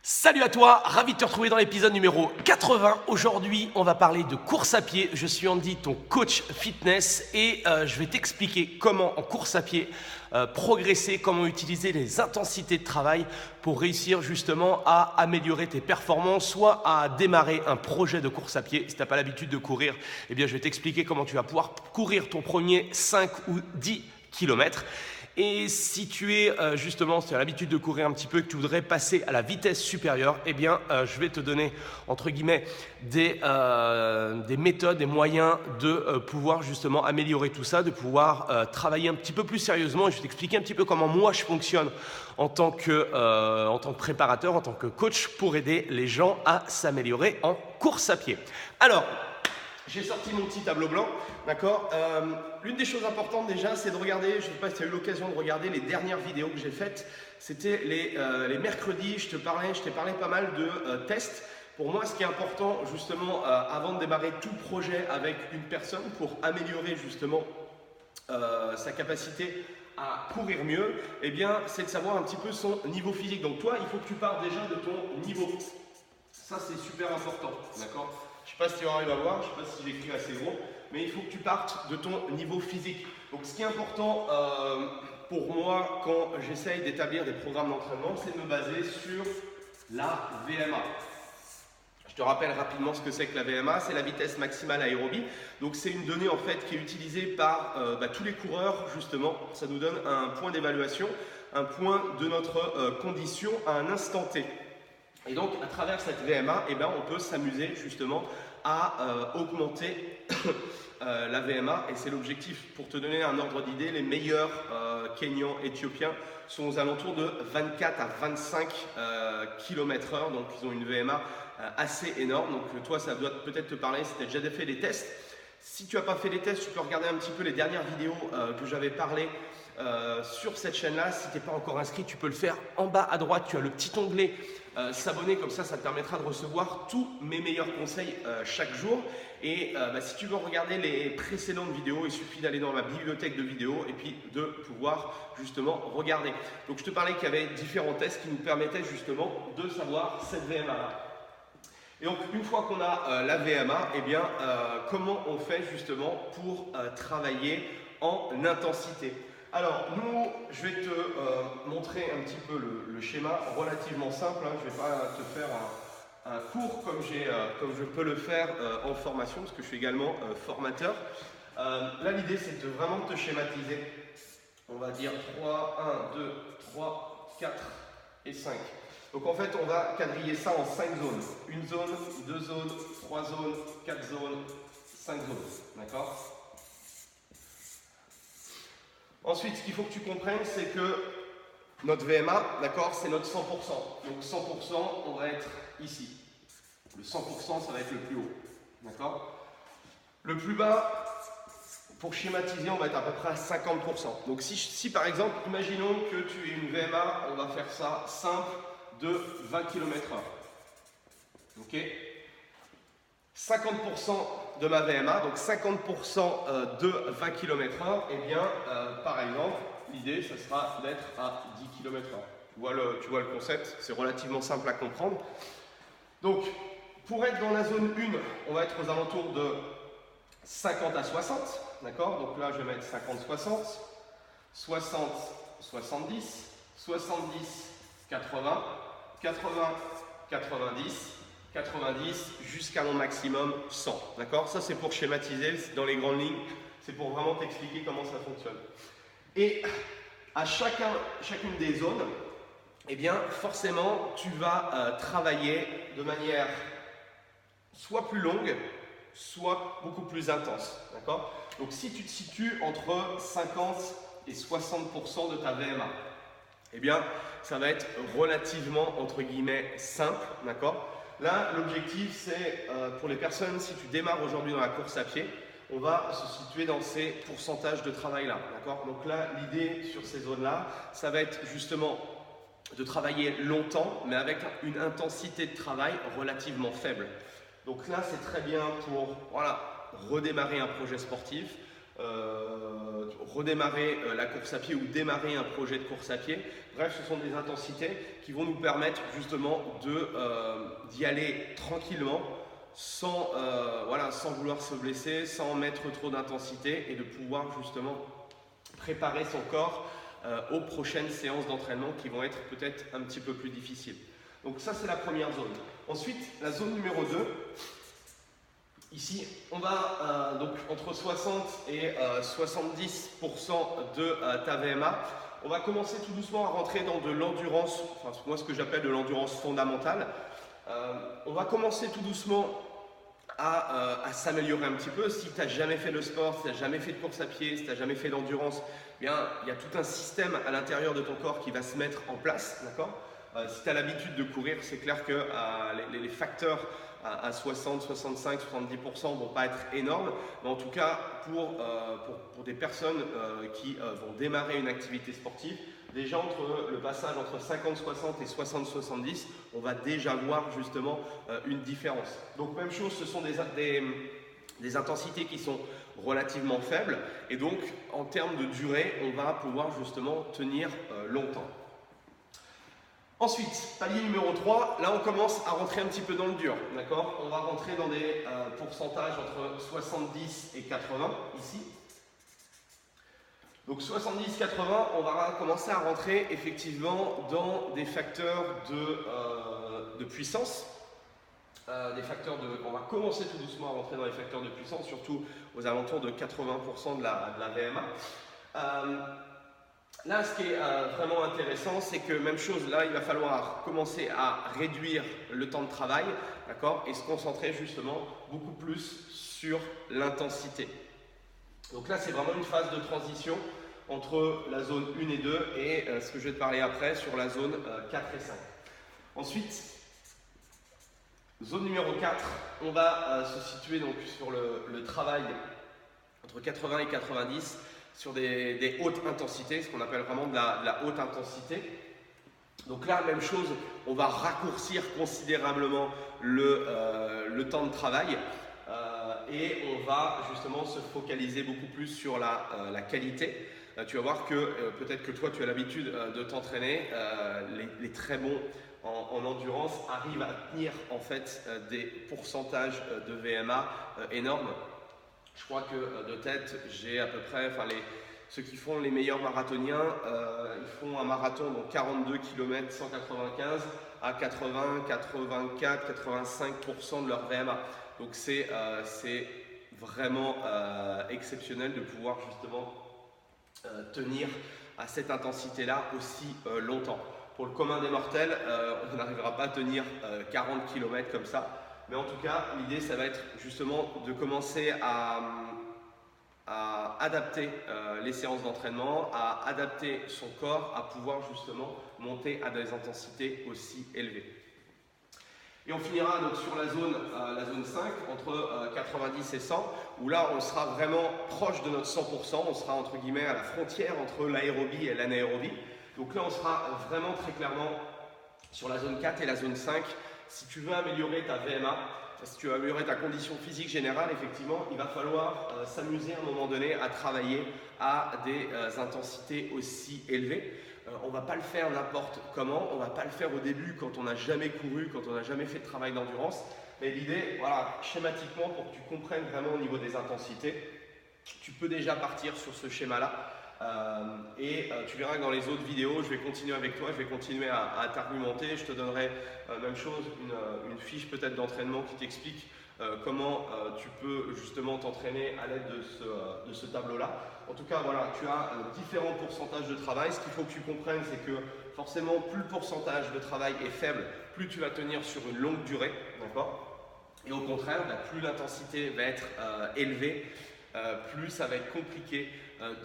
Salut à toi, ravi de te retrouver dans l'épisode numéro 80. Aujourd'hui, on va parler de course à pied. Je suis Andy, ton coach fitness et je vais t'expliquer comment en course à pied progresser, comment utiliser les intensités de travail pour réussir justement à améliorer tes performances, soit à démarrer un projet de course à pied. Si tu n'as pas l'habitude de courir, eh bien je vais t'expliquer comment tu vas pouvoir courir ton premier 5 ou 10 km. Et si tu es justement, si tu as l'habitude de courir un petit peu et que tu voudrais passer à la vitesse supérieure, eh bien je vais te donner entre guillemets des méthodes, des moyens de pouvoir justement améliorer tout ça, de pouvoir travailler un petit peu plus sérieusement. Et je vais t'expliquer un petit peu comment moi je fonctionne en tant que préparateur, en tant que coach pour aider les gens à s'améliorer en course à pied. Alors, j'ai sorti mon petit tableau blanc, d'accord. L'une des choses importantes déjà, c'est de regarder, je ne sais pas si tu as eu l'occasion de regarder les dernières vidéos que j'ai faites. C'était les mercredis, je t'ai parlé pas mal de tests. Pour moi, ce qui est important justement avant de démarrer tout projet avec une personne pour améliorer justement sa capacité à courir mieux, eh bien, c'est de savoir un petit peu son niveau physique. Donc toi, il faut que tu partes déjà de ton niveau. Ça, c'est super important, d'accord. Je ne sais pas si tu arrives à voir, je ne sais pas si j'écris assez gros, mais il faut que tu partes de ton niveau physique. Donc ce qui est important pour moi quand j'essaye d'établir des programmes d'entraînement, c'est de me baser sur la VMA. Je te rappelle rapidement ce que c'est que la VMA, c'est la vitesse maximale aérobie. Donc c'est une donnée en fait qui est utilisée par tous les coureurs justement. Ça nous donne un point d'évaluation, un point de notre condition à un instant T. Et donc, à travers cette VMA, eh ben, on peut s'amuser justement à augmenter la VMA. Et c'est l'objectif. Pour te donner un ordre d'idée, les meilleurs Kenyans, Éthiopiens sont aux alentours de 24 à 25 km/h. Donc, ils ont une VMA assez énorme. Donc, toi, ça doit peut-être te parler si tu as déjà fait des tests. Si tu n'as pas fait les tests, tu peux regarder un petit peu les dernières vidéos que j'avais parlé sur cette chaîne-là. Si tu n'es pas encore inscrit, tu peux le faire en bas à droite. Tu as le petit onglet s'abonner, comme ça te permettra de recevoir tous mes meilleurs conseils chaque jour. Et si tu veux regarder les précédentes vidéos, il suffit d'aller dans ma bibliothèque de vidéos et puis de pouvoir justement regarder. Donc je te parlais qu'il y avait différents tests qui nous permettaient justement de savoir cette VMA-là. Et donc une fois qu'on a la VMA, eh bien, comment on fait justement pour travailler en intensité? Alors nous, je vais te montrer un petit peu le schéma relativement simple, hein. Je ne vais pas te faire un cours comme je peux le faire en formation, parce que je suis également formateur. Là l'idée c'est de vraiment te schématiser. On va dire 3, 1, 2, 3, 4 et 5. Donc en fait, on va quadriller ça en 5 zones. Une zone, 2 zones, 3 zones, 4 zones, 5 zones. D'accord? Ensuite, ce qu'il faut que tu comprennes, c'est que notre VMA, d'accord, c'est notre 100%. Donc 100%, on va être ici. Le 100%, ça va être le plus haut. D'accord? Le plus bas, pour schématiser, on va être à peu près à 50%. Donc si par exemple, imaginons que tu aies une VMA, on va faire ça simple, de 20 km/h. Ok, 50% de ma VMA, donc 50% de 20 km/h, eh bien, par exemple, l'idée, ça sera d'être à 10 km/h. Tu vois le concept, c'est relativement simple à comprendre. Donc, pour être dans la zone 1, on va être aux alentours de 50 à 60, d'accord? Donc là, je vais mettre 50-60, 60-70, 70-80, 80-90, 90 jusqu'à mon maximum 100. D'accord? Ça, c'est pour schématiser dans les grandes lignes. C'est pour vraiment t'expliquer comment ça fonctionne. Et à chacune des zones, eh bien, forcément, tu vas travailler de manière soit plus longue, soit beaucoup plus intense. D'accord? Donc, si tu te situes entre 50 et 60% de ta VMA, eh bien, ça va être relativement, entre guillemets, simple, d'accord? Là, l'objectif, c'est, pour les personnes, si tu démarres aujourd'hui dans la course à pied, on va se situer dans ces pourcentages de travail-là, d'accord? Donc là, l'idée sur ces zones-là, ça va être justement de travailler longtemps, mais avec une intensité de travail relativement faible. Donc là, c'est très bien pour, voilà, redémarrer un projet sportif, redémarrer la course à pied ou démarrer un projet de course à pied. Bref, ce sont des intensités qui vont nous permettre justement d'y aller tranquillement, sans vouloir se blesser, sans mettre trop d'intensité et de pouvoir justement préparer son corps aux prochaines séances d'entraînement qui vont être peut-être un petit peu plus difficiles. Donc ça, c'est la première zone. Ensuite, la zone numéro 2. Ici, on va donc entre 60 et 70% de ta VMA. On va commencer tout doucement à rentrer dans de l'endurance, enfin moi ce que j'appelle de l'endurance fondamentale. On va commencer tout doucement à s'améliorer un petit peu. Si tu n'as jamais fait de sport, si tu n'as jamais fait de course à pied, si tu n'as jamais fait d'endurance, eh bien il y a tout un système à l'intérieur de ton corps qui va se mettre en place, d'accord ? Si tu as l'habitude de courir, c'est clair que les facteurs à 60, 65, 70% ne vont pas être énormes, mais en tout cas pour des personnes qui vont démarrer une activité sportive, déjà entre le passage entre 50-60 et 60-70, on va déjà voir justement une différence. Donc même chose, ce sont des intensités qui sont relativement faibles et donc en termes de durée, on va pouvoir justement tenir longtemps. Ensuite, palier numéro 3, là on commence à rentrer un petit peu dans le dur, d'accord ? On va rentrer dans des pourcentages entre 70 et 80 ici. Donc 70-80, on va commencer à rentrer effectivement dans des facteurs de puissance. On va commencer tout doucement à rentrer dans les facteurs de puissance, surtout aux alentours de 80% de la VMA. Là, ce qui est vraiment intéressant, c'est que même chose, là, il va falloir commencer à réduire le temps de travail, d'accord, et se concentrer justement beaucoup plus sur l'intensité. Donc là, c'est vraiment une phase de transition entre la zone 1 et 2 et ce que je vais te parler après sur la zone 4 et 5. Ensuite, zone numéro 4, on va se situer donc sur le travail entre 80 et 90 sur des hautes intensités, ce qu'on appelle vraiment de la haute intensité. Donc là, même chose, on va raccourcir considérablement le temps de travail et on va justement se focaliser beaucoup plus sur la qualité. Tu vas voir que peut-être que toi, tu as l'habitude de t'entraîner, les très bons en endurance arrivent à tenir en fait des pourcentages de VMA énormes. Je crois que de tête, j'ai à peu près, ceux qui font les meilleurs marathoniens, ils font un marathon, donc 42 km 195 à 80, 84, 85% de leur VMA. Donc c'est vraiment exceptionnel de pouvoir justement tenir à cette intensité-là aussi longtemps. Pour le commun des mortels, on n'arrivera pas à tenir 40 km comme ça. Mais en tout cas, l'idée, ça va être justement de commencer à adapter les séances d'entraînement, à adapter son corps, à pouvoir justement monter à des intensités aussi élevées. Et on finira donc sur la zone 5, entre 90 et 100, où là, on sera vraiment proche de notre 100%, on sera entre guillemets à la frontière entre l'aérobie et l'anaérobie. Donc là, on sera vraiment très clairement sur la zone 4 et la zone 5. Si tu veux améliorer ta VMA, si tu veux améliorer ta condition physique générale, effectivement, il va falloir s'amuser à un moment donné à travailler à des intensités aussi élevées. On ne va pas le faire n'importe comment, on ne va pas le faire au début quand on n'a jamais couru, quand on n'a jamais fait de travail d'endurance. Mais l'idée, voilà, schématiquement, pour que tu comprennes vraiment au niveau des intensités, tu peux déjà partir sur ce schéma-là. Tu verras que dans les autres vidéos, je vais continuer avec toi, je vais continuer à t'argumenter. Je te donnerai, même chose, une fiche peut-être d'entraînement qui t'explique comment tu peux justement t'entraîner à l'aide de ce tableau-là. En tout cas, voilà, tu as différents pourcentages de travail. Ce qu'il faut que tu comprennes, c'est que forcément, plus le pourcentage de travail est faible, plus tu vas tenir sur une longue durée, d'accord ? Et au contraire, plus l'intensité va être élevée, plus ça va être compliqué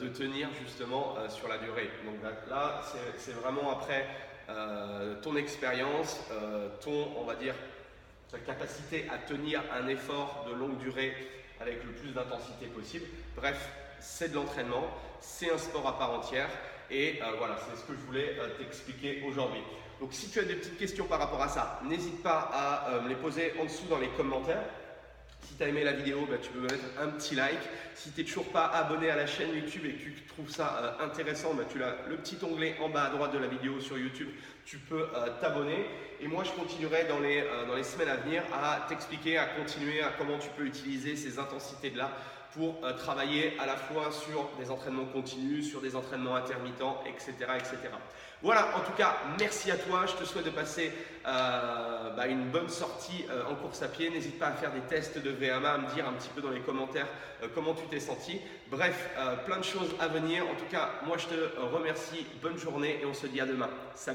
de tenir justement sur la durée. Donc là, c'est vraiment après ton expérience, on va dire, ta capacité à tenir un effort de longue durée avec le plus d'intensité possible. Bref, c'est de l'entraînement, c'est un sport à part entière et voilà, c'est ce que je voulais t'expliquer aujourd'hui. Donc si tu as des petites questions par rapport à ça, n'hésite pas à me les poser en dessous dans les commentaires. Si tu as aimé la vidéo, tu peux me mettre un petit like. Si tu n'es toujours pas abonné à la chaîne YouTube et que tu trouves ça intéressant, tu as le petit onglet en bas à droite de la vidéo sur YouTube. Tu peux t'abonner. Et moi, je continuerai dans les semaines à venir à t'expliquer, à continuer à comment tu peux utiliser ces intensités-là pour travailler à la fois sur des entraînements continus, sur des entraînements intermittents, etc., etc. Voilà, en tout cas, merci à toi. Je te souhaite de passer une bonne sortie en course à pied. N'hésite pas à faire des tests de VMA, à me dire un petit peu dans les commentaires comment tu t'es senti. Bref, plein de choses à venir. En tout cas, moi, je te remercie. Bonne journée et on se dit à demain. Salut!